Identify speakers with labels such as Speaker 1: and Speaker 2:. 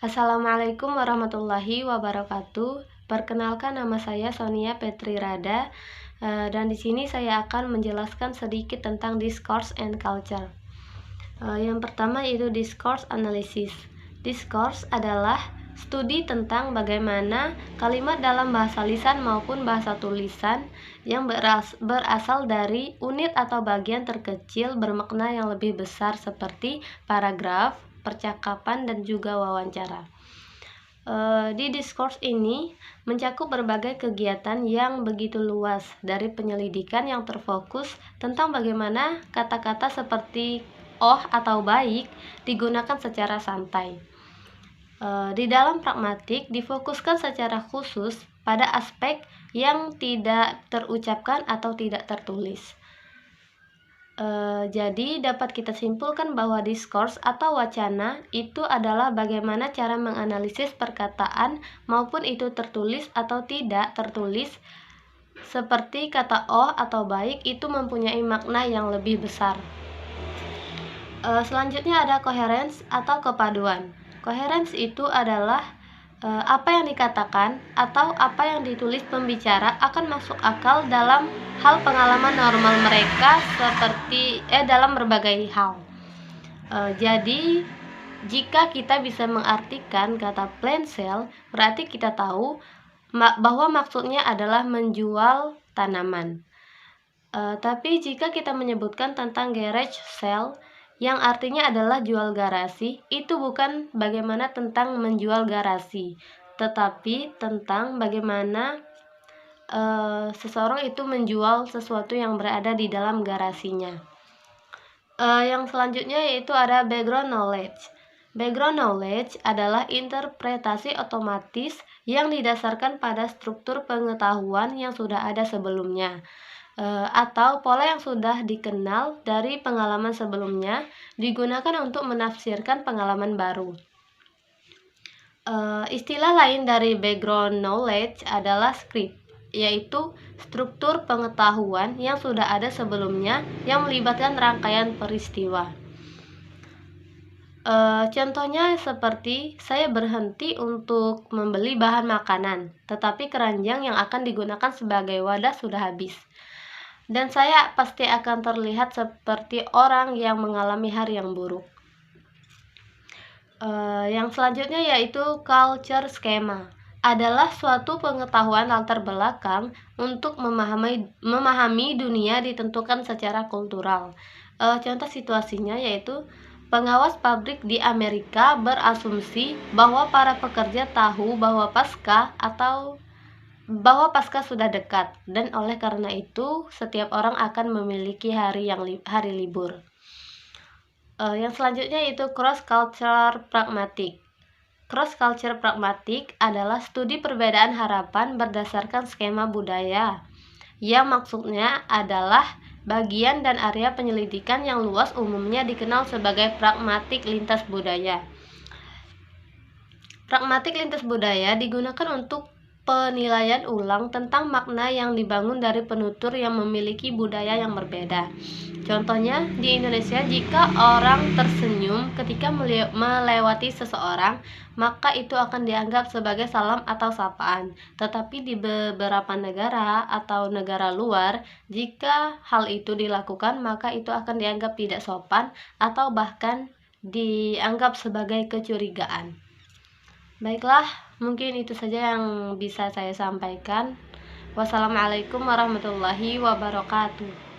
Speaker 1: Assalamualaikum warahmatullahi wabarakatuh. Perkenalkan, nama saya Sonia Petri Rada, dan di sini saya akan menjelaskan sedikit tentang discourse and culture. Yang pertama yaitu discourse analysis. Discourse adalah studi tentang bagaimana kalimat dalam bahasa lisan maupun bahasa tulisan yang berasal dari unit atau bagian terkecil bermakna yang lebih besar seperti paragraf, percakapan, dan juga wawancara. Di discourse ini mencakup berbagai kegiatan yang begitu luas, dari penyelidikan yang terfokus tentang bagaimana kata-kata seperti "oh" atau "baik" digunakan secara santai. Di dalam pragmatik difokuskan secara khusus pada aspek yang tidak terucapkan atau tidak tertulis. Jadi dapat kita simpulkan bahwa discourse atau wacana itu adalah bagaimana cara menganalisis perkataan maupun itu tertulis atau tidak tertulis, seperti kata "oh" atau "baik" itu mempunyai makna yang lebih besar. Selanjutnya ada coherence atau kepaduan. Coherence itu adalah apa yang dikatakan atau apa yang ditulis pembicara akan masuk akal dalam hal pengalaman normal mereka seperti dalam berbagai hal. Jadi jika kita bisa mengartikan kata plant sale, berarti kita tahu bahwa maksudnya adalah menjual tanaman. Tapi jika kita menyebutkan tentang garage sale, yang artinya adalah jual garasi, itu bukan bagaimana tentang menjual garasi, tetapi tentang bagaimana seseorang itu menjual sesuatu yang berada di dalam garasinya. Yang selanjutnya yaitu ada background knowledge. Background knowledge adalah interpretasi otomatis yang didasarkan pada struktur pengetahuan yang sudah ada sebelumnya, atau pola yang sudah dikenal dari pengalaman sebelumnya digunakan untuk menafsirkan pengalaman baru. Istilah lain dari background knowledge adalah script, yaitu struktur pengetahuan yang sudah ada sebelumnya yang melibatkan rangkaian peristiwa. Contohnya seperti saya berhenti untuk membeli bahan makanan, tetapi keranjang yang akan digunakan sebagai wadah sudah habis. Dan saya pasti akan terlihat seperti orang yang mengalami hari yang buruk. Yang selanjutnya yaitu culture schema, adalah suatu pengetahuan latar belakang untuk memahami dunia ditentukan secara kultural. Contoh situasinya yaitu pengawas pabrik di Amerika berasumsi bahwa para pekerja tahu bahwa Pasca sudah dekat, dan oleh karena itu setiap orang akan memiliki hari libur. Yang selanjutnya yaitu cross culture pragmatic. Cross culture pragmatic adalah studi perbedaan harapan berdasarkan skema budaya, yang maksudnya adalah bagian dan area penyelidikan yang luas, umumnya dikenal sebagai pragmatik lintas budaya. Pragmatik lintas budaya digunakan untuk penilaian ulang tentang makna yang dibangun dari penutur yang memiliki budaya yang berbeda. Contohnya, di Indonesia, jika orang tersenyum ketika melewati seseorang, maka itu akan dianggap sebagai salam atau sapaan. Tetapi di beberapa negara atau negara luar, jika hal itu dilakukan, maka itu akan dianggap tidak sopan atau bahkan dianggap sebagai kecurigaan. Baiklah, mungkin itu saja yang bisa saya sampaikan. Wassalamualaikum warahmatullahi wabarakatuh.